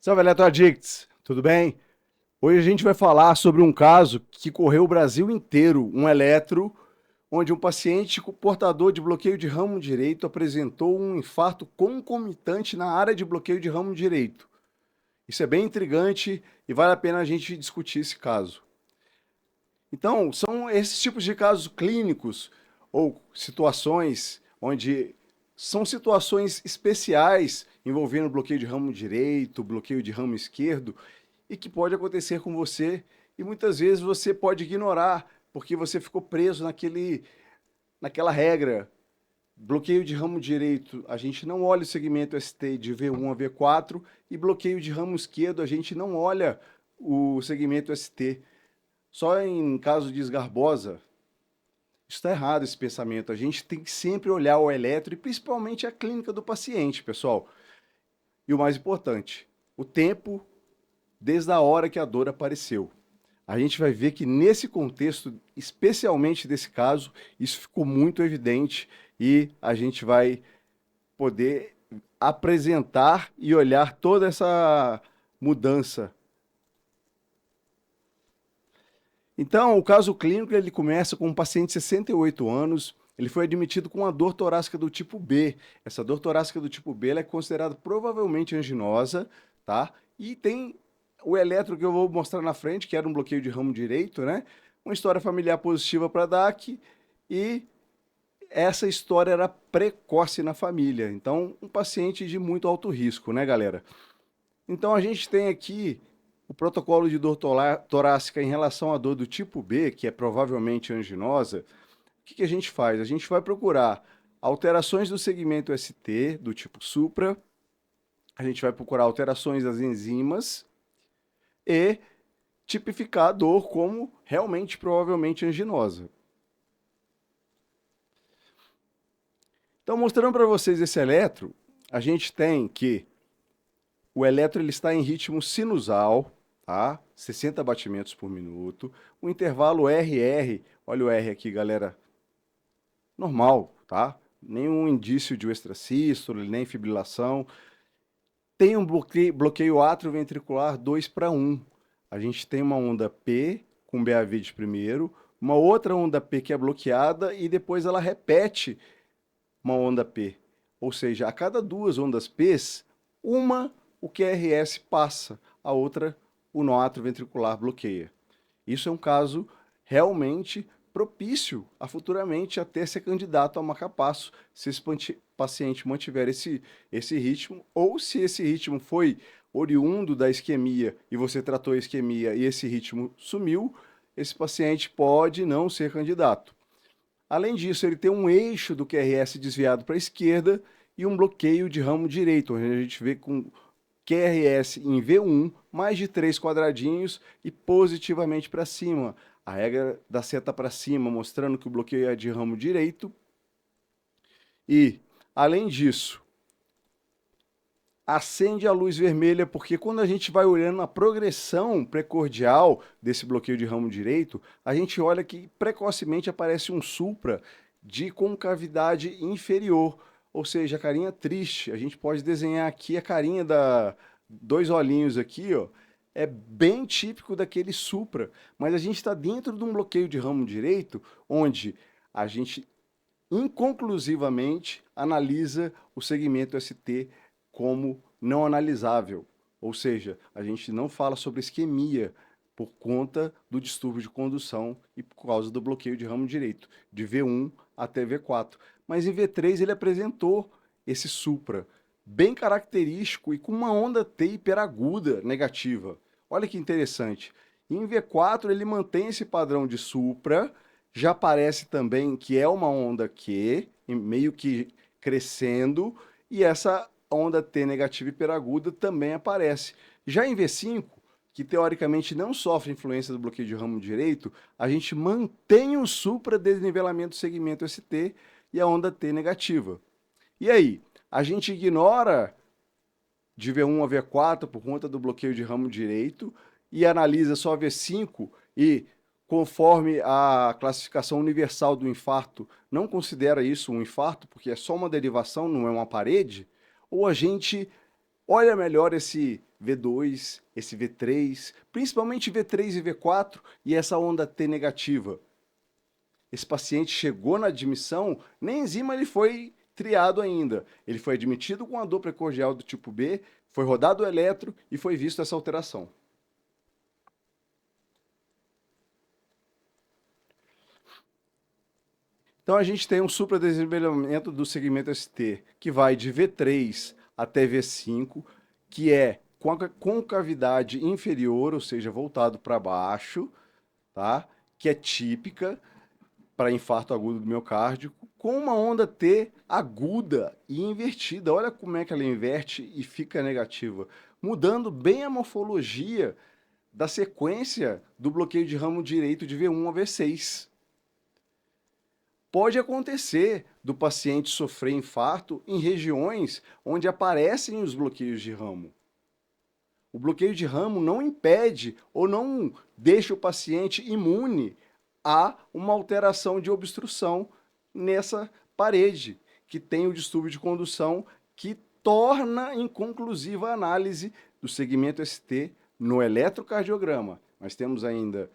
Salve, Eletroaddicts! Tudo bem? Hoje a gente vai falar sobre um caso que correu o Brasil inteiro, um eletro, onde um paciente portador de bloqueio de ramo direito apresentou um infarto concomitante na área de bloqueio de ramo direito. Isso é bem intrigante e vale a pena a gente discutir esse caso. Então, são esses tipos de casos clínicos ou situações onde são situações especiais envolvendo bloqueio de ramo direito, bloqueio de ramo esquerdo, e que pode acontecer com você e muitas vezes você pode ignorar porque você ficou preso naquela regra. Bloqueio de ramo direito, a gente não olha o segmento ST de V1 a V4 e bloqueio de ramo esquerdo, a gente não olha o segmento ST. Só em caso de esgarbosa, está errado esse pensamento. A gente tem que sempre olhar o eletro e principalmente a clínica do paciente, pessoal. E o mais importante, o tempo desde a hora que a dor apareceu. A gente vai ver que nesse contexto, especialmente desse caso, isso ficou muito evidente e a gente vai poder apresentar e olhar toda essa mudança. Então, o caso clínico ele começa com um paciente de 68 anos. Ele foi admitido com uma dor torácica do tipo B. Essa dor torácica do tipo B ela é considerada provavelmente anginosa, tá? E tem o eletro que eu vou mostrar na frente, que era um bloqueio de ramo direito, né? Uma história familiar positiva para DAC e essa história era precoce na família. Então, um paciente de muito alto risco, né, galera? Então, a gente tem aqui o protocolo de dor torácica em relação à dor do tipo B, que é provavelmente anginosa. O que a gente faz? A gente vai procurar alterações do segmento ST, do tipo supra, a gente vai procurar alterações das enzimas e tipificar a dor como realmente, provavelmente anginosa. Então, mostrando para vocês esse eletro, a gente tem que o eletro ele está em ritmo sinusal, tá? 60 batimentos por minuto. O intervalo RR, olha o R aqui, galera, normal, tá? Nenhum indício de extrasístole, nem fibrilação. Tem um bloqueio atrioventricular 2:1. A gente tem uma onda P com BAV de primeiro, uma outra onda P que é bloqueada e depois ela repete uma onda P. Ou seja, a cada duas ondas P's, uma o QRS passa, a outra o nó atrioventricular bloqueia. Isso é um caso realmente propício a futuramente até ser candidato a marca-passo, se esse paciente mantiver esse ritmo, ou se esse ritmo foi oriundo da isquemia e você tratou a isquemia e esse ritmo sumiu, esse paciente pode não ser candidato. Além disso, ele tem um eixo do QRS desviado para a esquerda e um bloqueio de ramo direito, onde a gente vê com QRS em V1, mais de 3 quadradinhos e positivamente para cima. A regra da seta para cima, mostrando que o bloqueio é de ramo direito. E, além disso, acende a luz vermelha, porque quando a gente vai olhando a progressão precordial desse bloqueio de ramo direito, a gente olha que precocemente aparece um supra de concavidade inferior, ou seja, a carinha triste. A gente pode desenhar aqui a carinha da dois olhinhos aqui, ó. É bem típico daquele supra, mas a gente está dentro de um bloqueio de ramo direito, onde a gente inconclusivamente analisa o segmento ST como não analisável. Ou seja, a gente não fala sobre isquemia por conta do distúrbio de condução e por causa do bloqueio de ramo direito, de V1 até V4. Mas em V3 ele apresentou esse supra, bem característico e com uma onda T hiperaguda negativa. Olha que interessante. Em V4 ele mantém esse padrão de supra, já parece também que é uma onda Q, meio que crescendo, e essa onda T negativa hiperaguda também aparece. Já em V5, que teoricamente não sofre influência do bloqueio de ramo direito, a gente mantém o supra-desnivelamento do segmento ST e a onda T negativa. E aí, a gente ignora de V1 a V4 por conta do bloqueio de ramo direito e analisa só V5 e conforme a classificação universal do infarto não considera isso um infarto porque é só uma derivação, não é uma parede, ou a gente olha melhor esse V2, esse V3, principalmente V3 e V4 e essa onda T negativa. Esse paciente chegou na admissão, nem enzima ele foi triado ainda. Ele foi admitido com a dor precordial do tipo B, foi rodado o eletro e foi visto essa alteração. Então a gente tem um supradesenvolvimento do segmento ST, que vai de V3 até V5, que é com a concavidade inferior, ou seja, voltado para baixo, tá? Que é típica para infarto agudo do miocárdio, com uma onda T aguda e invertida. Olha como é que ela inverte e fica negativa, mudando bem a morfologia da sequência do bloqueio de ramo direito de V1 a V6. Pode acontecer do paciente sofrer infarto em regiões onde aparecem os bloqueios de ramo. O bloqueio de ramo não impede ou não deixa o paciente imune a uma alteração de obstrução nessa parede, que tem o distúrbio de condução que torna inconclusiva a análise do segmento ST no eletrocardiograma. Nós temos ainda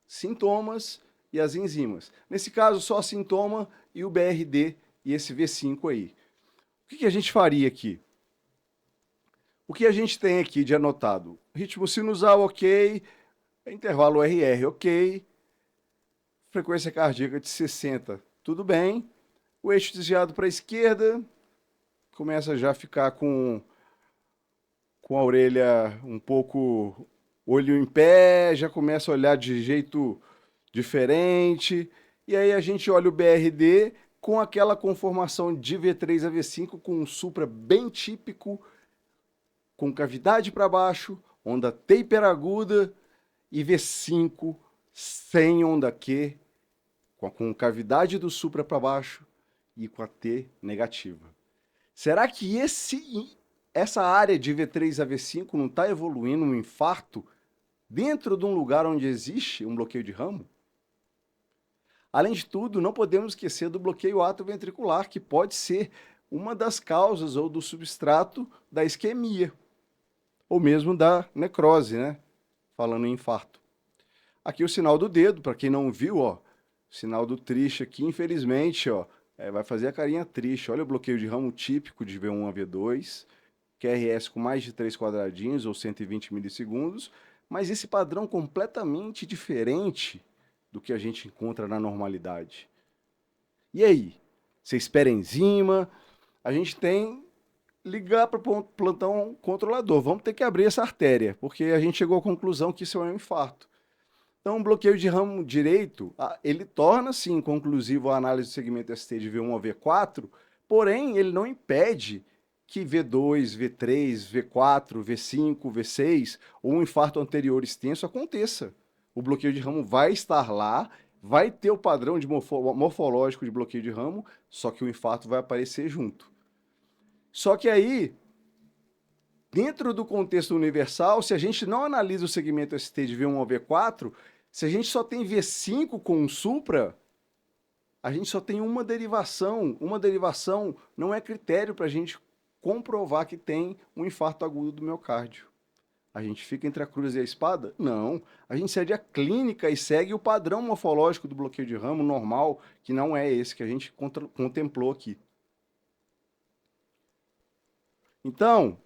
sintomas e as enzimas. Nesse caso, só sintoma e o BRD e esse V5 aí. O que a gente faria aqui? O que a gente tem aqui de anotado? Ritmo sinusal, ok. Intervalo RR, ok. Frequência cardíaca de 60, tudo bem. O eixo desviado para a esquerda, começa já a ficar com a orelha um pouco, olho em pé, já começa a olhar de jeito diferente. E aí a gente olha o BRD com aquela conformação de V3 a V5 com um supra bem típico, com cavidade para baixo, onda T hiperaguda e V5 sem onda Q, com a concavidade do supra para baixo e com a T negativa. Será que essa área de V3 a V5 não está evoluindo um infarto dentro de um lugar onde existe um bloqueio de ramo? Além de tudo, não podemos esquecer do bloqueio atrioventricular, que pode ser uma das causas ou do substrato da isquemia, ou mesmo da necrose, né? Falando em infarto. Aqui o sinal do dedo, para quem não viu, ó, sinal do triste aqui, infelizmente, ó, vai fazer a carinha triste. Olha o bloqueio de ramo típico de V1 a V2, QRS com mais de 3 quadradinhos ou 120 milissegundos, mas esse padrão completamente diferente do que a gente encontra na normalidade. E aí? Você espera enzima? A gente tem ligar para o plantão controlador. Vamos ter que abrir essa artéria, porque a gente chegou à conclusão que isso é um infarto. Então, o bloqueio de ramo direito, ele torna, sim, conclusivo a análise do segmento ST de V1 a V4, porém, ele não impede que V2, V3, V4, V5, V6 ou um infarto anterior extenso aconteça. O bloqueio de ramo vai estar lá, vai ter o padrão de morfológico de bloqueio de ramo, só que o infarto vai aparecer junto. Só que aí, dentro do contexto universal, se a gente não analisa o segmento ST de V1 a V4, se a gente só tem V5 com um supra, a gente só tem uma derivação. Uma derivação não é critério para a gente comprovar que tem um infarto agudo do miocárdio. A gente fica entre a cruz e a espada? Não. A gente segue a clínica e segue o padrão morfológico do bloqueio de ramo normal, que não é esse que a gente contemplou aqui. Então,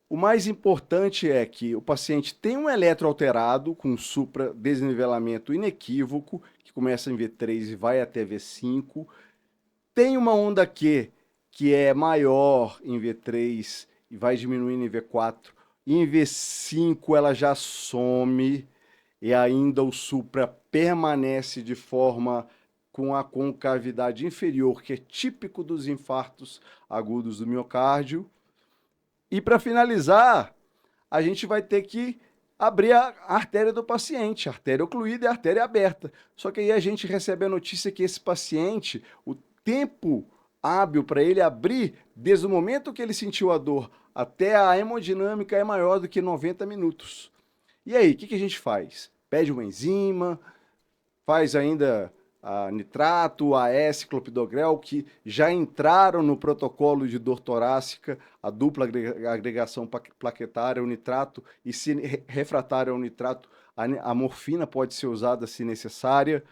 o mais importante é que o paciente tem um eletro alterado, com supra desnivelamento inequívoco, que começa em V3 e vai até V5. Tem uma onda Q, que é maior em V3 e vai diminuindo em V4. E em V5 ela já some e ainda o supra permanece de forma com a concavidade inferior, que é típico dos infartos agudos do miocárdio. E para finalizar, a gente vai ter que abrir a artéria do paciente, artéria ocluída e artéria aberta. Só que aí a gente recebe a notícia que esse paciente, o tempo hábil para ele abrir, desde o momento que ele sentiu a dor até a hemodinâmica é maior do que 90 minutos. E aí, o que a gente faz? Pede uma enzima, faz ainda a nitrato, AS, clopidogrel, que já entraram no protocolo de dor torácica, a dupla agregação plaquetária, o nitrato, e se refratário ao nitrato, a morfina pode ser usada se necessária.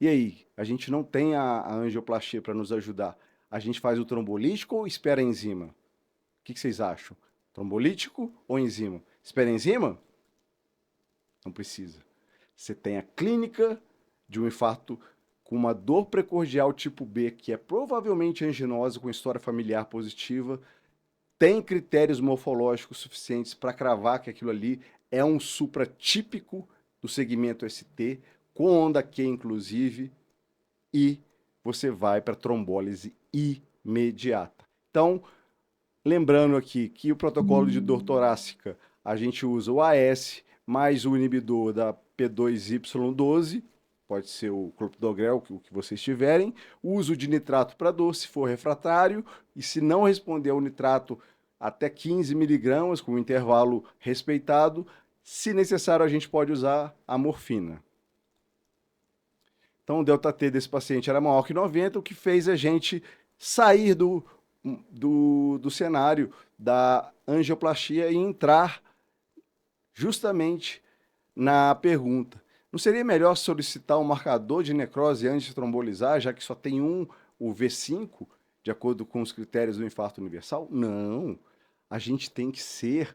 E aí, a gente não tem a angioplastia para nos ajudar. A gente faz o trombolítico ou espera a enzima? O que vocês acham? Trombolítico ou enzima? Espera a enzima? Não precisa. Você tem a clínica de um infarto com uma dor precordial tipo B, que é provavelmente anginosa, com história familiar positiva, tem critérios morfológicos suficientes para cravar que aquilo ali é um supratípico do segmento ST, com onda Q, inclusive, e você vai para trombólise imediata. Então, lembrando aqui que o protocolo de dor torácica, a gente usa o AS mais o inibidor da P2Y12, pode ser o clopidogrel, o que vocês tiverem, uso de nitrato para dor, se for refratário, e se não responder ao nitrato, até 15 miligramas, com um intervalo respeitado. Se necessário, a gente pode usar a morfina. Então, o ΔT desse paciente era maior que 90, o que fez a gente sair do cenário da angioplastia e entrar justamente na pergunta: não seria melhor solicitar um marcador de necrose antes de trombolizar, já que só tem o V5, de acordo com os critérios do infarto universal? Não. A gente tem que ser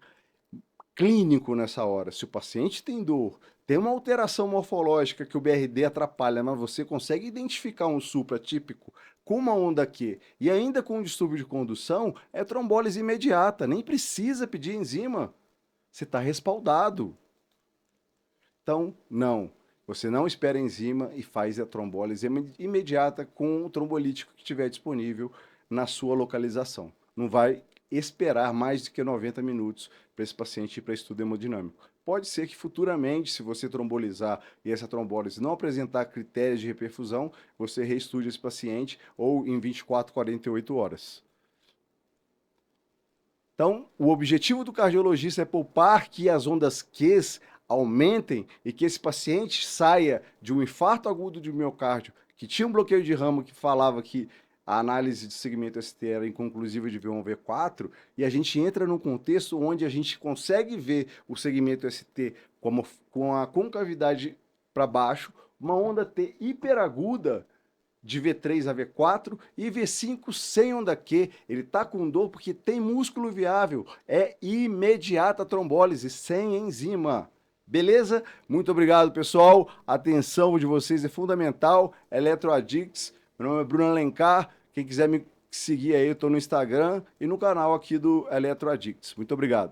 clínico nessa hora. Se o paciente tem dor, tem uma alteração morfológica que o BRD atrapalha, mas você consegue identificar um supratípico com uma onda Q e ainda com um distúrbio de condução, é trombólise imediata, nem precisa pedir enzima. Você está respaldado. Então, não. Você não espera a enzima e faz a trombólise imediata com o trombolítico que estiver disponível na sua localização. Não vai esperar mais do que 90 minutos para esse paciente ir para estudo hemodinâmico. Pode ser que futuramente, se você trombolizar e essa trombólise não apresentar critérios de reperfusão, você reestude esse paciente ou em 24, 48 horas. Então, o objetivo do cardiologista é poupar que as ondas Qs aumentem e que esse paciente saia de um infarto agudo de miocárdio, que tinha um bloqueio de ramo que falava que a análise de segmento ST era inconclusiva de V1, V4, e a gente entra num contexto onde a gente consegue ver o segmento ST com a concavidade para baixo, uma onda T hiperaguda de V3 a V4 e V5 sem onda Q. Ele está com dor porque tem músculo viável. É imediata trombólise, sem enzima. Beleza? Muito obrigado, pessoal. A atenção de vocês é fundamental. EletroAddicts. Meu nome é Bruno Alencar. Quem quiser me seguir aí, eu estou no Instagram e no canal aqui do EletroAddicts. Muito obrigado.